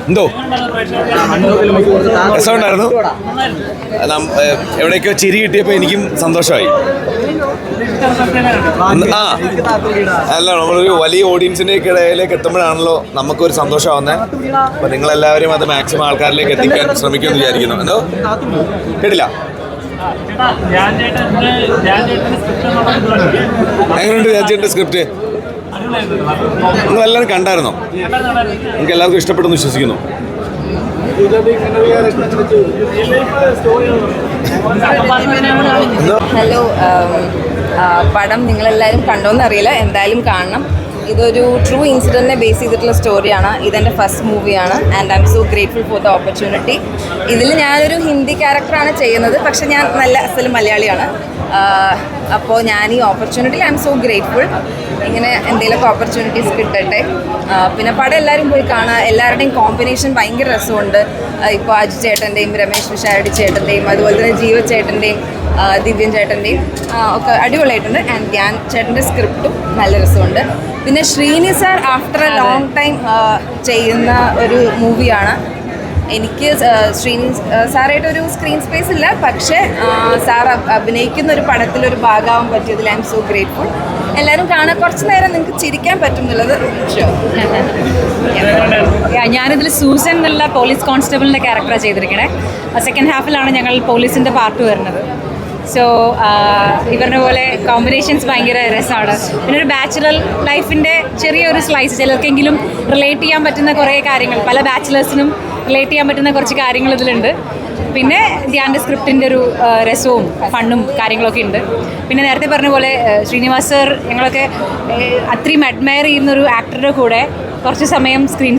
എന്തോ രസമുണ്ടായിരുന്നു. എവിടെയൊക്കെയോ ചിരി കിട്ടിയപ്പോൾ എനിക്കും സന്തോഷമായി. അല്ല, നമ്മളൊരു വലിയ ഓഡിയൻസിൻ്റെ ഇടയിലേക്ക് എത്തുമ്പോഴാണല്ലോ നമുക്കൊരു സന്തോഷമാവുന്നത്. അപ്പോൾ നിങ്ങളെല്ലാവരും അത് മാക്സിമം ആൾക്കാരിലേക്ക് എത്തിക്കാൻ ശ്രമിക്കുമെന്ന് വിചാരിക്കുന്നു. എന്തോ കേട്ടില്ല. എങ്ങനെയുണ്ട് രാജേട്ടൻ്റെ സ്ക്രിപ്റ്റ്? നിങ്ങളെല്ലാവരും കണ്ടായിരുന്നോ? നിങ്ങൾക്ക് എല്ലാവർക്കും ഇഷ്ടപ്പെട്ടെന്ന് വിശ്വസിക്കുന്നു. ഹലോ, പടം നിങ്ങളെല്ലാവരും കണ്ടോന്നറിയില്ല, എന്തായാലും കാണണം. ഇതൊരു ട്രൂ ഇൻസിഡൻറ്റിനെ ബേസ് ചെയ്തിട്ടുള്ള സ്റ്റോറിയാണ്. ഇതെൻ്റെ ഫസ്റ്റ് മൂവിയാണ് and I M so grateful for the opportunity. ഇതിൽ ഞാനൊരു ഹിന്ദി ക്യാരക്ടറാണ് ചെയ്യുന്നത്, പക്ഷെ ഞാൻ നല്ല അസല് മലയാളിയാണ്. അപ്പോൾ ഞാൻ ഈ ഓപ്പർച്യൂണിറ്റിയിൽ ഐ എം സോ ഗ്രേറ്റ്ഫുൾ. ഇങ്ങനെ എന്തെങ്കിലുമൊക്കെ ഓപ്പർച്യൂണിറ്റീസ് കിട്ടട്ടെ. പിന്നെ പടം എല്ലാവരും പോയി കാണുക. എല്ലാവരുടെയും കോമ്പിനേഷൻ ഭയങ്കര രസമുണ്ട്. ഇപ്പോൾ അജു ചേട്ടൻ്റെയും രമേശ് വിശാരടി ചേട്ടൻ്റെയും അതുപോലെ തന്നെ ജീവ ചേട്ടൻ്റെയും ദിവ്യൻ ചേട്ടൻ്റെയും ഒക്കെ അടിപൊളിയായിട്ടുണ്ട്. ആൻഡ് ധ്യാൻ ചേട്ടൻ്റെ സ്ക്രിപ്റ്റും നല്ല രസമുണ്ട്. പിന്നെ Sreeni sir after A long time ചെയ്യുന്ന ഒരു മൂവിയാണ്. എനിക്ക് ശ്രീനി സാറായിട്ടൊരു സ്ക്രീൻ സ്പേസ് ഇല്ല, പക്ഷേ സാർ അഭിനയിക്കുന്ന ഒരു പടത്തിലൊരു ഭാഗമാവാൻ പറ്റിയതിൽ ഐ എം സോ ഗ്രേറ്റ്ഫുൾ. എല്ലാവരും കാണാൻ കുറച്ച് നേരം നിങ്ങൾക്ക് ചിരിക്കാൻ പറ്റും എന്നുള്ളത് ഷുവർ. ഞാനിതിൽ സൂസൻ എന്നുള്ള പോലീസ് കോൺസ്റ്റബിളിൻ്റെ ക്യാരക്ടറാണ് ചെയ്തിരിക്കണേ. സെക്കൻഡ് ഹാഫിലാണ് ഞങ്ങൾ പോലീസിൻ്റെ പാർട്ട് വരുന്നത്. സോ ഇവരുടെ പോലെ കോമ്പിനേഷൻസ് ഭയങ്കര രസമാണ്. പിന്നെ ഒരു ബാച്ചിലർ ലൈഫിൻ്റെ ചെറിയൊരു സ്ലൈസ് ചിലർക്കെങ്കിലും റിലേറ്റ് ചെയ്യാൻ പറ്റുന്ന കുറേ കാര്യങ്ങൾ, പല ബാച്ചിലേഴ്സിനും റിലേറ്റ് ചെയ്യാൻ പറ്റുന്ന കുറച്ച് കാര്യങ്ങൾ ഇതിലുണ്ട്. പിന്നെ ധ്യാൻ്റെ സ്ക്രിപ്റ്റിൻ്റെ ഒരു രസവും ഫണ്ണും കാര്യങ്ങളൊക്കെ ഉണ്ട്. പിന്നെ നേരത്തെ പറഞ്ഞ പോലെ ശ്രീനിവാസ് സർ ഞങ്ങളൊക്കെ അത്രയും അഡ്മയർ ചെയ്യുന്നൊരു ആക്ടറുടെ കൂടെ കുറച്ച് സമയം സ്ക്രീൻ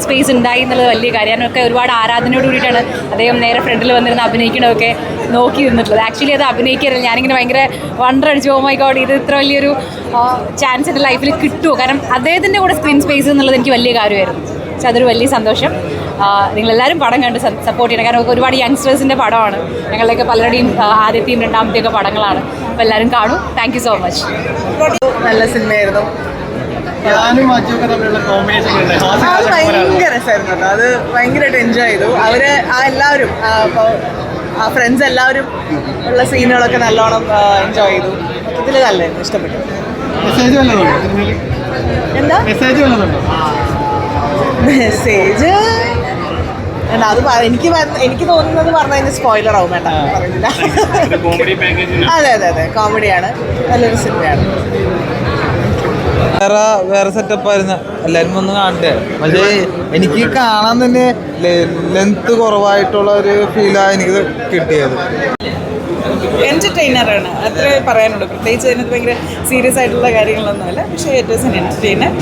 സ്പേസ് ഉണ്ടായി എന്നുള്ളത് വലിയ കാര്യം. ഞാനൊക്കെ ഒരുപാട് ആരാധനയോട് കൂടിയിട്ടാണ് അദ്ദേഹം നേരെ ഫ്രണ്ടിൽ വന്നിരുന്ന് അഭിനയിക്കണമൊക്കെ നോക്കി ഇരുന്നിട്ടുള്ളത്. ആക്ച്വലി അത് അഭിനയിക്കരുത്, ഞാനിങ്ങനെ ഭയങ്കര വണ്ടർ അടിച്ചു, ഓ മൈ ഗോഡ് ഇത് ഇത്ര വലിയൊരു ചാൻസ് എൻ്റെ ലൈഫിൽ കിട്ടുമോ. കാരണം അദ്ദേഹത്തിൻ്റെ കൂടെ സ്ക്രീൻ സ്പേസ് എന്നുള്ളത് എനിക്ക് വലിയ കാര്യമായിരുന്നു. പക്ഷെ അതൊരു വലിയ സന്തോഷം. നിങ്ങളെല്ലാവരും പടം കണ്ട് സപ്പോർട്ട് ചെയ്യണം. കാരണം ഒരുപാട് യങ്സ്റ്റേഴ്സിൻ്റെ പടമാണ്. ഞങ്ങളുടെയൊക്കെ പലരുടെയും ആദ്യത്തെയും രണ്ടാമത്തെയൊക്കെ പടങ്ങളാണ്. അപ്പോൾ എല്ലാവരും കാണും. Thank you so much. നല്ല സിനിമയായിരുന്നു. അത് ഭയങ്കര രസമായിരുന്നു കേട്ടോ. അത് ഭയങ്കരമായിട്ട് എൻജോയ് ചെയ്തു. അവര് എല്ലാവരും ആ ഫ്രണ്ട്സ് എല്ലാവരും ഉള്ള സീനുകളൊക്കെ നല്ലോണം എൻജോയ് ചെയ്തു. ഇതിൽ നല്ലായിരുന്നു, ഇഷ്ടപ്പെട്ടു. എന്താ മെസ്സേജ്? അത് എനിക്ക് തോന്നുന്നത് പറഞ്ഞാൽ അതിന് സ്പോയിലർ ആവും, വേണ്ട പറയുന്നില്ല. അതെ അതെ അതെ, കോമഡിയാണ്, നല്ലൊരു സിനിമയാണ്. വേറെ സെറ്റപ്പായിരുന്നു. എല്ലാവരും ഒന്ന് കാണട്ടെ. പക്ഷേ എനിക്ക് കാണാൻ തന്നെ ലെങ്ത് കുറവായിട്ടുള്ള ഒരു ഫീലാണ് എനിക്ക് കിട്ടിയത്. എൻ്റർടൈനറാണ്, അത്രേ പറയാനുള്ളൂ. പ്രത്യേകിച്ച് അതിനകത്ത് ഭയങ്കര സീരിയസ് ആയിട്ടുള്ള കാര്യങ്ങളൊന്നുമല്ല. പക്ഷേ ഏറ്റവും എൻ്റർടൈനർ.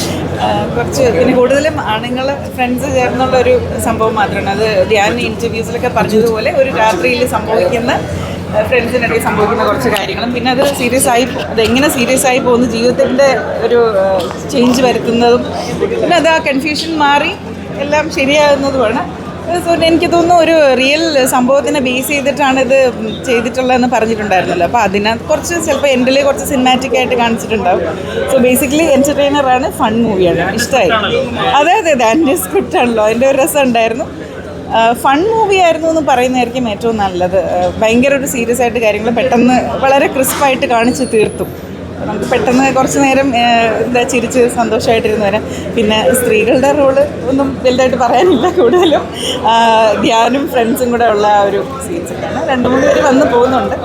കുറച്ച് പിന്നെ കൂടുതലും ആണുങ്ങൾ ഫ്രണ്ട്സ് ചേർന്നുള്ള ഒരു സംഭവം മാത്രമാണ്. അത് ധ്യാൻ ഇൻ്റർവ്യൂസിലൊക്കെ പറഞ്ഞതുപോലെ ഒരു രാത്രിയിൽ സംഭവിക്കുന്ന ഫ്രണ്ട്സിനിടയിൽ സംഭവിക്കുന്ന കുറച്ച് കാര്യങ്ങളും പിന്നെ അത് അതെങ്ങനെ സീരിയസ് ആയി പോകുന്നു, ജീവിതത്തിൻ്റെ ഒരു ചേഞ്ച് വരുത്തുന്നതും പിന്നെ അത് ആ കൺഫ്യൂഷൻ മാറി എല്ലാം ശരിയാകുന്നതുമാണ്. സോ എനിക്ക് തോന്നുന്നു ഒരു റിയൽ സംഭവത്തിനെ ബേസ് ചെയ്തിട്ടാണ് ഇത് ചെയ്തിട്ടുള്ളതെന്ന് പറഞ്ഞിട്ടുണ്ടായിരുന്നല്ലോ. അപ്പോൾ അതിനകത്ത് കുറച്ച് ചിലപ്പോൾ എൻഡിൽ കുറച്ച് സിനിമാറ്റിക് ആയിട്ട് കാണിച്ചിട്ടുണ്ടാവും. സോ ബേസിക്കലി എൻ്റർടൈനറാണ്, ഫൺ മൂവിയാണ്, ഇഷ്ടമായി. അതെ അതെ അതെ, അതിൻ്റെ സ്ക്രിപ്റ്റാണല്ലോ, അതിൻ്റെ ഒരു രസം ഉണ്ടായിരുന്നു. ഫൺ മൂവി ആയിരുന്നു എന്ന് പറയുന്നതായിരിക്കും ഏറ്റവും നല്ലത്. ഭയങ്കര ഒരു സീരിയസ് ആയിട്ട് കാര്യങ്ങൾ പെട്ടെന്ന് വളരെ ക്രിസ്പായിട്ട് കാണിച്ച് തീർത്തു. നമുക്ക് പെട്ടെന്ന് കുറച്ച് നേരം ചിരിച്ച് സന്തോഷമായിട്ടിരുന്നു വരാം. പിന്നെ സ്ത്രീകളുടെ റോള് ഒന്നും വലുതായിട്ട് പറയാനില്ല. കൂടുതലും ധ്യാനും ഫ്രണ്ട്സും കൂടെ ഉള്ള ആ ഒരു സീൻസൊക്കെയാണ്. 2-3 പേര് വന്ന് പോകുന്നുണ്ട്.